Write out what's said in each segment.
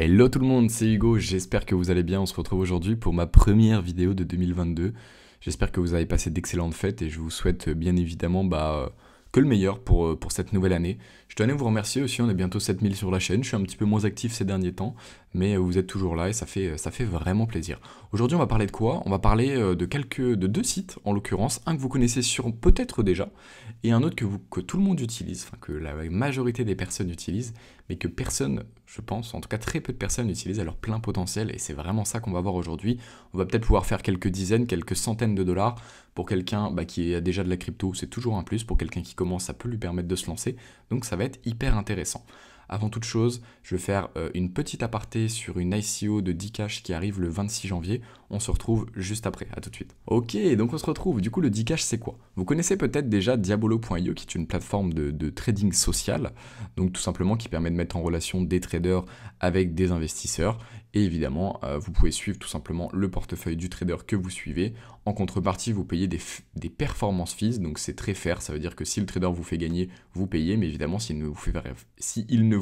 Hello tout le monde, c'est Hugo, j'espère que vous allez bien, on se retrouve aujourd'hui pour ma première vidéo de 2022. J'espère que vous avez passé d'excellentes fêtes et je vous souhaite bien évidemment que le meilleur pour cette nouvelle année. Je tenais à vous remercier aussi, on est bientôt 7000 sur la chaîne, je suis un petit peu moins actif ces derniers temps, mais vous êtes toujours là et ça fait vraiment plaisir. Aujourd'hui on va parler de quoi? On va parler de deux sites en l'occurrence, un que vous connaissez peut-être déjà, et un autre que tout le monde utilise, enfin que la majorité des personnes utilisent, mais que personne, je pense, en tout cas très peu de personnes utilisent à leur plein potentiel, et c'est vraiment ça qu'on va voir aujourd'hui. On va peut-être pouvoir faire quelques dizaines, quelques centaines de dollars pour quelqu'un qui a déjà de la crypto, c'est toujours un plus, pour quelqu'un qui commence, ça peut lui permettre de se lancer, donc ça va être hyper intéressant. Avant toute chose, je vais faire une petite aparté sur une ICO de Dcash qui arrive le 26 janvier. On se retrouve juste après, à tout de suite. Ok, donc on se retrouve. Du coup, le Dcash, c'est quoi? Vous connaissez peut-être déjà Diabolo.io, qui est une plateforme de trading social, donc tout simplement qui permet de mettre en relation des traders avec des investisseurs. Et évidemment, vous pouvez suivre tout simplement le portefeuille du trader que vous suivez. En contrepartie, vous payez des performance fees, donc c'est très fair. Ça veut dire que si le trader vous fait gagner, vous payez, mais évidemment, s'il ne vous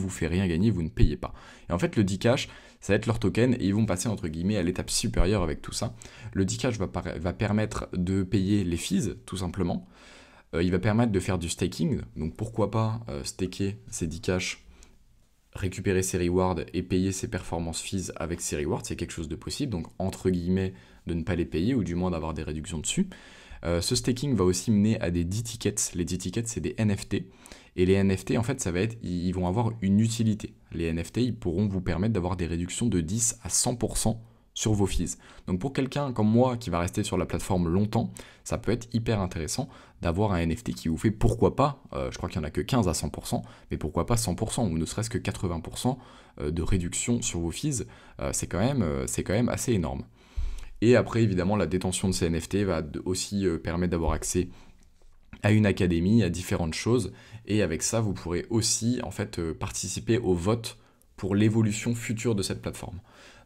fait rien gagner, vous ne payez pas. Et en fait, le Dcash, ça va être leur token et ils vont passer entre guillemets à l'étape supérieure avec tout ça. Le Dcash va permettre de payer les fees, tout simplement. Il va permettre de faire du staking, donc pourquoi pas staker ces Dcash, récupérer ses rewards et payer ses performance fees avec ses rewards, c'est quelque chose de possible, donc entre guillemets de ne pas les payer ou du moins d'avoir des réductions dessus. Ce staking va aussi mener à des D-tickets. Les D-tickets, c'est des NFT. Et les NFT, en fait, ils vont avoir une utilité. Les NFT, ils pourront vous permettre d'avoir des réductions de 10 à 100% sur vos fees. Donc pour quelqu'un comme moi qui va rester sur la plateforme longtemps, ça peut être hyper intéressant d'avoir un NFT qui vous fait, pourquoi pas, je crois qu'il n'y en a que 15 à 100%, mais pourquoi pas 100% ou ne serait-ce que 80% de réduction sur vos fees, c'est quand même assez énorme. Et après, évidemment, la détention de ces NFT va aussi permettre d'avoir accès à une académie, à différentes choses, et avec ça, vous pourrez aussi en fait participer au vote pour l'évolution future de cette plateforme.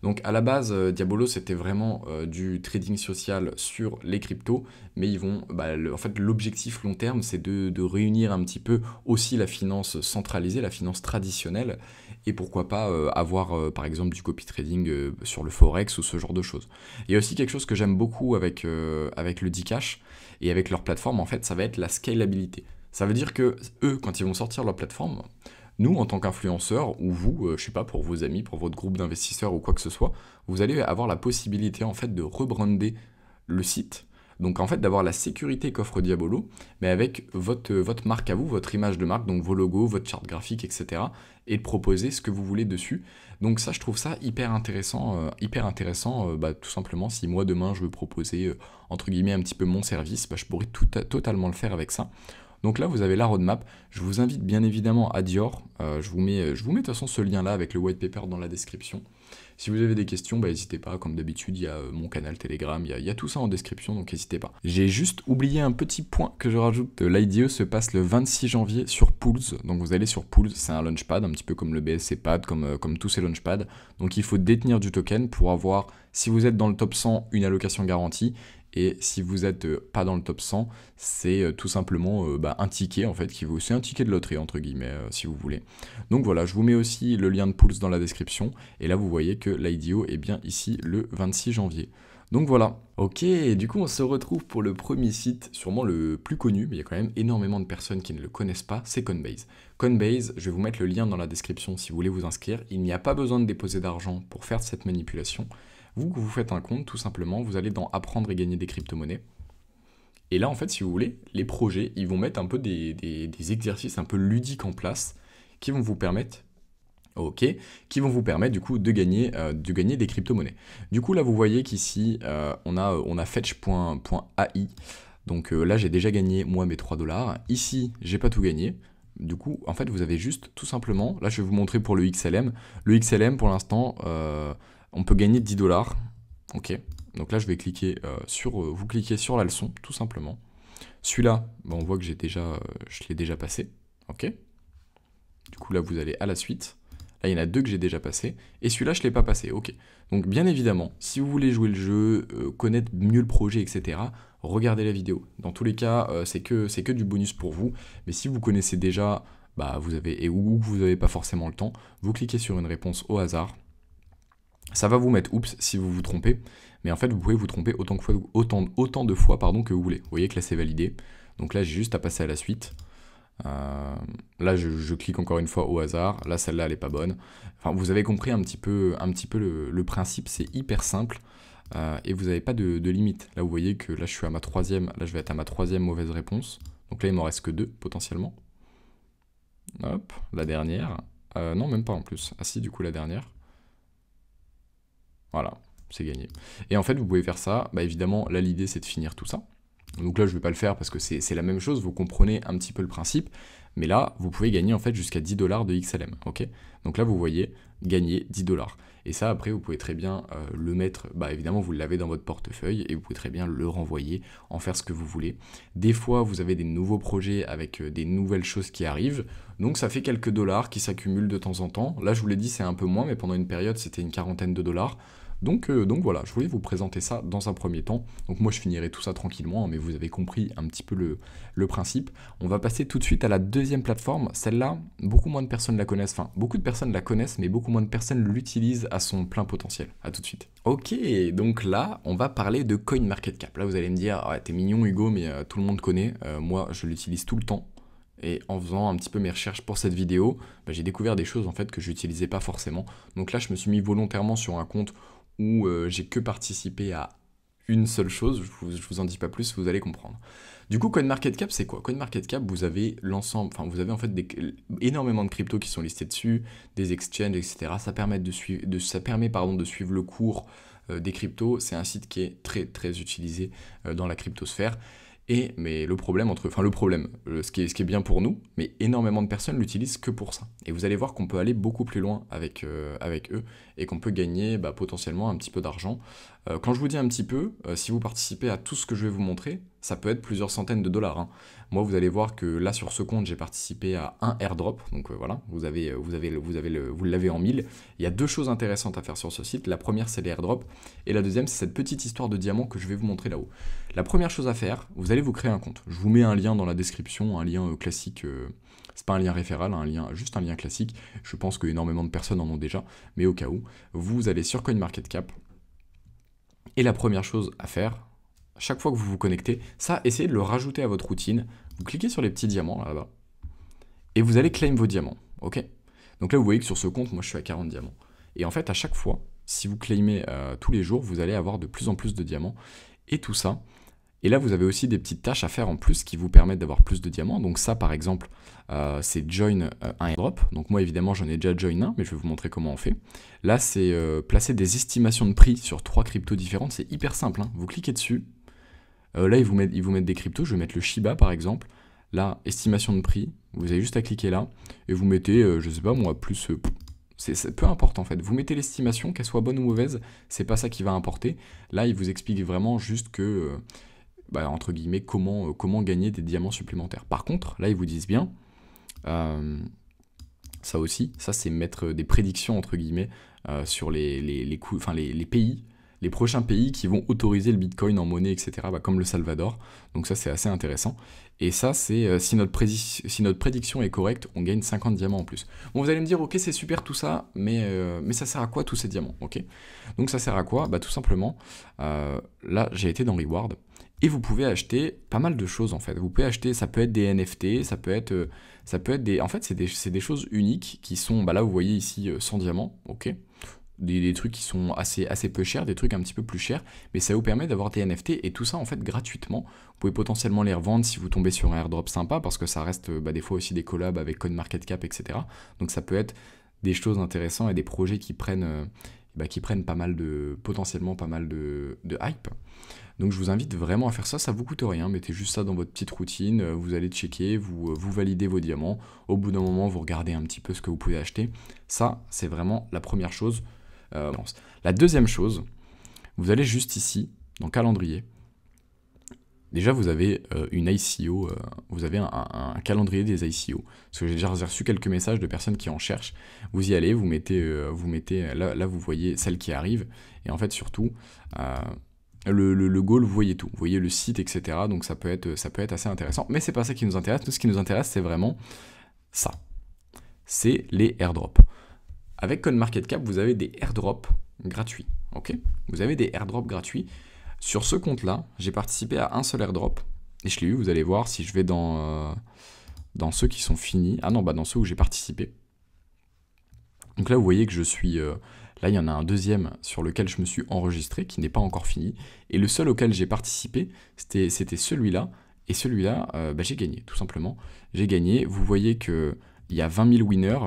Donc à la base, Diabolo c'était vraiment du trading social sur les cryptos, mais en fait l'objectif long terme c'est de réunir un petit peu aussi la finance centralisée, la finance traditionnelle, et pourquoi pas avoir par exemple du copy trading sur le forex ou ce genre de choses. Il y a aussi quelque chose que j'aime beaucoup avec le Dcash et avec leur plateforme en fait, ça va être la scalabilité. Ça veut dire que eux, quand ils vont sortir leur plateforme, nous, en tant qu'influenceurs, ou vous, je sais pas, pour vos amis, pour votre groupe d'investisseurs ou quoi que ce soit, vous allez avoir la possibilité en fait de rebrander le site. Donc en fait d'avoir la sécurité qu'offre Diabolo, mais avec votre marque à vous, votre image de marque, donc vos logos, votre charte graphique, etc. Et de proposer ce que vous voulez dessus. Donc ça, je trouve ça hyper intéressant, tout simplement, si moi demain je veux proposer, entre guillemets, un petit peu mon service, je pourrais totalement le faire avec ça. Donc là, vous avez la roadmap. Je vous invite bien évidemment à Dior. Je vous mets de toute façon ce lien-là avec le white paper dans la description. Si vous avez des questions, n'hésitez pas. Comme d'habitude, il y a mon canal Telegram, il y a tout ça en description, donc n'hésitez pas. J'ai juste oublié un petit point que je rajoute. L'IDO se passe le 26 janvier sur Pools. Donc vous allez sur Pools, c'est un launchpad, un petit peu comme le BSC Pad, comme tous ces launchpads. Donc il faut détenir du token pour avoir, si vous êtes dans le top 100, une allocation garantie. Et si vous n'êtes pas dans le top 100, c'est tout simplement un ticket en fait, c'est un ticket de loterie entre guillemets si vous voulez. Donc voilà, je vous mets aussi le lien de Pulse dans la description. Et là vous voyez que l'IDO est bien ici le 26 janvier. Donc voilà. Ok, du coup on se retrouve pour le premier site, sûrement le plus connu, mais il y a quand même énormément de personnes qui ne le connaissent pas, c'est Coinbase. Coinbase, je vais vous mettre le lien dans la description si vous voulez vous inscrire. Il n'y a pas besoin de déposer d'argent pour faire cette manipulation. Vous faites un compte, tout simplement, vous allez dans apprendre et gagner des crypto-monnaies. Et là, en fait, si vous voulez, les projets, ils vont mettre un peu des exercices un peu ludiques en place qui vont vous permettre, du coup de gagner des crypto-monnaies. Du coup, là, vous voyez qu'ici, on a fetch.ai. Donc là, j'ai déjà gagné, moi, mes 3 dollars. Ici, j'ai pas tout gagné. Du coup, en fait, vous avez juste, tout simplement, là, je vais vous montrer pour le XLM. Le XLM, pour l'instant, on peut gagner 10 dollars. Ok. Donc là, je vais cliquer vous cliquez sur la leçon, tout simplement. Celui-là, on voit que je l'ai déjà passé. Ok. Du coup, là, vous allez à la suite. Là, il y en a 2 que j'ai déjà passé. Et celui-là, je ne l'ai pas passé. Ok. Donc, bien évidemment, si vous voulez jouer le jeu, connaître mieux le projet, etc., regardez la vidéo. Dans tous les cas, c'est que du bonus pour vous. Mais si vous connaissez déjà, ou que vous n'avez pas forcément le temps, vous cliquez sur une réponse au hasard. Ça va vous mettre oups si vous vous trompez, mais en fait vous pouvez vous tromper autant de fois pardon, que vous voulez. Vous voyez que là c'est validé, donc là j'ai juste à passer à la suite. Là je clique encore une fois au hasard, là celle-là elle est pas bonne. Enfin vous avez compris un petit peu le principe, c'est hyper simple et vous n'avez pas de limite. Là vous voyez que là je suis à ma troisième, là je vais être à ma troisième mauvaise réponse, donc là il m'en reste que 2 potentiellement. Hop, la dernière, non même pas en plus, ah si du coup la dernière. Voilà, c'est gagné. Et en fait, vous pouvez faire ça. Bah évidemment, là, l'idée, c'est de finir tout ça. Donc là, je ne vais pas le faire parce que c'est la même chose. Vous comprenez un petit peu le principe. Mais là, vous pouvez gagner en fait jusqu'à 10 $ de XLM. Ok. Donc là, vous voyez, gagner 10 $. Et ça, après, vous pouvez très bien le mettre. Bah évidemment, vous l'avez dans votre portefeuille et vous pouvez très bien le renvoyer, en faire ce que vous voulez. Des fois, vous avez des nouveaux projets avec des nouvelles choses qui arrivent. Donc ça fait quelques dollars qui s'accumulent de temps en temps. Là, je vous l'ai dit, c'est un peu moins, mais pendant une période, c'était une quarantaine de dollars. Donc voilà, je voulais vous présenter ça dans un premier temps. Donc moi je finirai tout ça tranquillement, mais vous avez compris un petit peu le principe. On va passer tout de suite à la deuxième plateforme. Celle-là, beaucoup moins de personnes la connaissent. Enfin, beaucoup de personnes la connaissent, mais beaucoup moins de personnes l'utilisent à son plein potentiel. À tout de suite. Ok, donc là, on va parler de CoinMarketCap. Là, vous allez me dire, ah, t'es mignon Hugo, mais tout le monde connaît. Moi, je l'utilise tout le temps. Et en faisant un petit peu mes recherches pour cette vidéo, bah, j'ai découvert des choses en fait que je n'utilisais pas forcément. Donc là, je me suis mis volontairement sur un compte où j'ai que participé à une seule chose, je vous en dis pas plus, vous allez comprendre. Du coup, CoinMarketCap, c'est quoi? CoinMarketCap, vous avez l'ensemble, enfin vous avez en fait énormément de cryptos qui sont listés dessus, des exchanges, etc. Ça permet de suivre le cours des cryptos. C'est un site qui est très très utilisé dans la cryptosphère. Mais ce qui est bien pour nous, mais énormément de personnes l'utilisent que pour ça. Et vous allez voir qu'on peut aller beaucoup plus loin avec eux et qu'on peut gagner potentiellement un petit peu d'argent. Quand je vous dis un petit peu, si vous participez à tout ce que je vais vous montrer, ça peut être plusieurs centaines de dollars. Hein. Moi, vous allez voir que là, sur ce compte, j'ai participé à un airdrop. Donc voilà, vous l'avez en 1000. Il y a 2 choses intéressantes à faire sur ce site. La première, c'est les airdrops. Et la deuxième, c'est cette petite histoire de diamant que je vais vous montrer là-haut. La première chose à faire, vous allez vous créer un compte. Je vous mets un lien dans la description, un lien classique. C'est pas un lien référal, juste un lien classique. Je pense que énormément de personnes en ont déjà. Mais au cas où, vous allez sur CoinMarketCap. Et la première chose à faire, chaque fois que vous vous connectez, ça, essayez de le rajouter à votre routine. Vous cliquez sur les petits diamants là-bas. Et vous allez claim vos diamants. Ok. Donc là, vous voyez que sur ce compte, moi, je suis à 40 diamants. Et en fait, à chaque fois, si vous claimez tous les jours, vous allez avoir de plus en plus de diamants. Et tout ça. Et là, vous avez aussi des petites tâches à faire en plus qui vous permettent d'avoir plus de diamants. Donc ça, par exemple, c'est join un airdrop. Donc moi, évidemment, j'en ai déjà join un, mais je vais vous montrer comment on fait. Là, c'est placer des estimations de prix sur 3 cryptos différentes. C'est hyper simple. Hein. Vous cliquez dessus. Là, ils vous mettent des cryptos. Je vais mettre le Shiba, par exemple. Là, estimation de prix. Vous avez juste à cliquer là. Et vous mettez, je sais pas moi, plus... c'est peu importe en fait. Vous mettez l'estimation, qu'elle soit bonne ou mauvaise, c'est pas ça qui va importer. Là, il vous explique vraiment juste que... entre guillemets, comment gagner des diamants supplémentaires. Par contre, là, ils vous disent bien, ça aussi, ça c'est mettre des prédictions, entre guillemets, sur les pays, les prochains pays qui vont autoriser le Bitcoin en monnaie, etc., comme le Salvador. Donc ça, c'est assez intéressant. Et ça, c'est si notre prédiction est correcte, on gagne 50 diamants en plus. Bon, vous allez me dire, ok, c'est super tout ça, mais ça sert à quoi tous ces diamants? Ok. Donc ça sert à quoi? Tout simplement, là, j'ai été dans Reward. Et vous pouvez acheter pas mal de choses en fait. Vous pouvez acheter, ça peut être des NFT, ça peut être des... En fait, c'est des choses uniques qui sont... là, vous voyez ici 100 diamants, ok. Des trucs qui sont assez peu chers, des trucs un petit peu plus chers, mais ça vous permet d'avoir des NFT et tout ça en fait gratuitement. Vous pouvez potentiellement les revendre si vous tombez sur un airdrop sympa parce que ça reste des fois aussi des collabs avec CoinMarketCap, etc. Donc ça peut être des choses intéressantes et des projets qui prennent potentiellement pas mal de hype. Donc je vous invite vraiment à faire ça, ça vous coûte rien, mettez juste ça dans votre petite routine, vous allez checker, vous validez vos diamants, au bout d'un moment vous regardez un petit peu ce que vous pouvez acheter. Ça, c'est vraiment la première chose. La deuxième chose, vous allez juste ici, dans calendrier. Déjà, vous avez une ICO, vous avez un calendrier des ICO. Parce que j'ai déjà reçu quelques messages de personnes qui en cherchent. Vous y allez, vous mettez là vous voyez celle qui arrive. Et en fait, surtout, le goal, vous voyez tout. Vous voyez le site, etc. Donc ça peut être assez intéressant. Mais c'est pas ça qui nous intéresse. Tout ce qui nous intéresse, c'est vraiment ça. C'est les airdrops. Avec CoinMarketCap, vous avez des airdrops gratuits. Ok, vous avez des airdrops gratuits. Sur ce compte-là, j'ai participé à un seul airdrop. Et je l'ai eu, vous allez voir, si je vais dans ceux qui sont finis. Ah non, dans ceux où j'ai participé. Donc là, vous voyez que je suis... là, il y en a un deuxième sur lequel je me suis enregistré, qui n'est pas encore fini. Et le seul auquel j'ai participé, c'était celui-là. Et celui-là, j'ai gagné, tout simplement. J'ai gagné. Vous voyez qu'il y a 20 000 winners.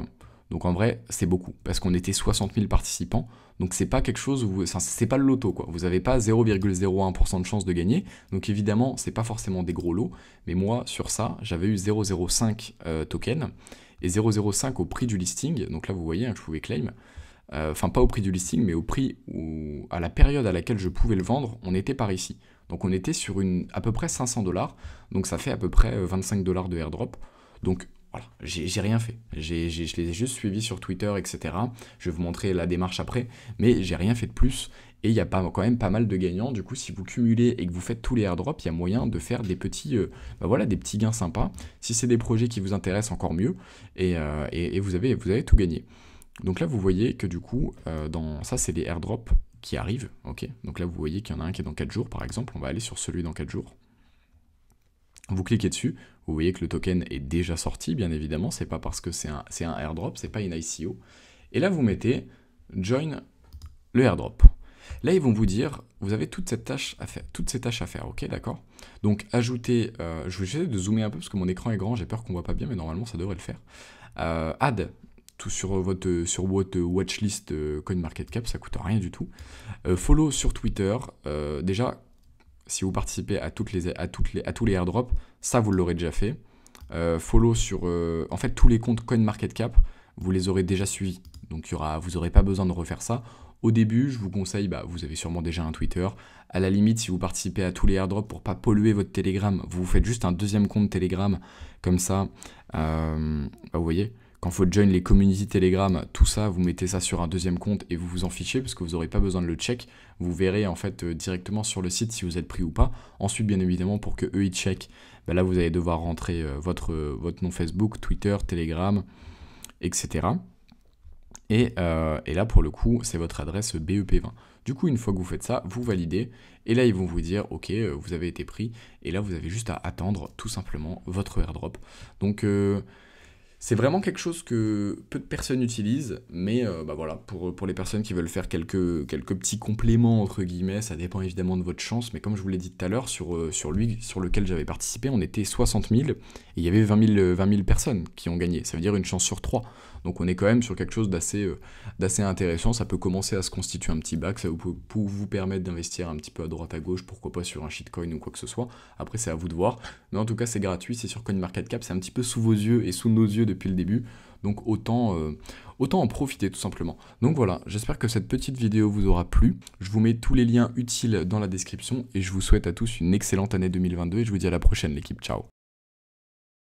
Donc en vrai, c'est beaucoup, parce qu'on était 60 000 participants. Donc c'est pas quelque chose où c'est pas le loto, quoi. Vous n'avez pas 0,01% de chance de gagner. Donc évidemment, c'est pas forcément des gros lots. Mais moi, sur ça, j'avais eu 0,05 tokens et 0,05 au prix du listing. Donc là, vous voyez, je pouvais claim. Enfin, pas au prix du listing, mais au prix à la période à laquelle je pouvais le vendre, on était par ici. Donc on était sur à peu près 500 $. Donc ça fait à peu près 25 $ de airdrop. Donc voilà, j'ai rien fait. Je les ai juste suivis sur Twitter, etc. Je vais vous montrer la démarche après, mais j'ai rien fait de plus. Et il y a quand même pas mal de gagnants. Du coup, si vous cumulez et que vous faites tous les airdrops, il y a moyen de faire des petits, des petits gains sympas. Si c'est des projets qui vous intéressent, encore mieux. Et vous avez tout gagné. Donc là, vous voyez que du coup, ça, c'est les airdrops qui arrivent. Ok. Donc là, vous voyez qu'il y en a un qui est dans 4 jours, par exemple. On va aller sur celui dans 4 jours. Vous cliquez dessus, vous voyez que le token est déjà sorti, bien évidemment, c'est pas parce que c'est un airdrop, c'est pas une ICO. Et là, vous mettez join le airdrop. Là, ils vont vous dire, vous avez toutes ces tâches à faire, ok, d'accord? Donc, ajoutez, je vais essayer de zoomer un peu parce que mon écran est grand, j'ai peur qu'on voit pas bien, mais normalement, ça devrait le faire. Add tout sur votre watchlist CoinMarketCap, ça coûte rien du tout. Follow sur Twitter, déjà, si vous participez à tous les airdrops, ça vous l'aurez déjà fait. Follow sur en fait tous les comptes CoinMarketCap, vous les aurez déjà suivis. Donc vous n'aurez pas besoin de refaire ça. Au début, je vous conseille, vous avez sûrement déjà un Twitter. À la limite, si vous participez à tous les airdrops pour pas polluer votre Telegram, vous faites juste un deuxième compte Telegram. Comme ça, vous voyez, quand il faut join les community Telegram, tout ça, vous mettez ça sur un deuxième compte et vous vous en fichez parce que vous n'aurez pas besoin de le check. Vous verrez en fait directement sur le site si vous êtes pris ou pas. Ensuite, bien évidemment, pour que eux ils check, là vous allez devoir rentrer votre nom Facebook, Twitter, Telegram, etc. Et là, pour le coup, c'est votre adresse BEP20. Du coup, une fois que vous faites ça, vous validez. Et là, ils vont vous dire, OK, vous avez été pris. Et là, vous avez juste à attendre tout simplement votre airdrop. Donc, c'est vraiment quelque chose que peu de personnes utilisent, mais voilà, pour les personnes qui veulent faire quelques petits compléments, entre guillemets, ça dépend évidemment de votre chance, mais comme je vous l'ai dit tout à l'heure, sur lequel j'avais participé, on était 60 000, et il y avait 20 000 personnes qui ont gagné, ça veut dire une chance sur 3. Donc on est quand même sur quelque chose d'assez intéressant, ça peut commencer à se constituer un petit bac, ça peut vous permettre d'investir un petit peu à droite à gauche, pourquoi pas sur un shitcoin ou quoi que ce soit, après c'est à vous de voir, mais en tout cas c'est gratuit, c'est sur CoinMarketCap, c'est un petit peu sous vos yeux et sous nos yeux depuis le début, donc autant en profiter tout simplement. Donc voilà, j'espère que cette petite vidéo vous aura plu, je vous mets tous les liens utiles dans la description, et je vous souhaite à tous une excellente année 2022, et je vous dis à la prochaine l'équipe, ciao.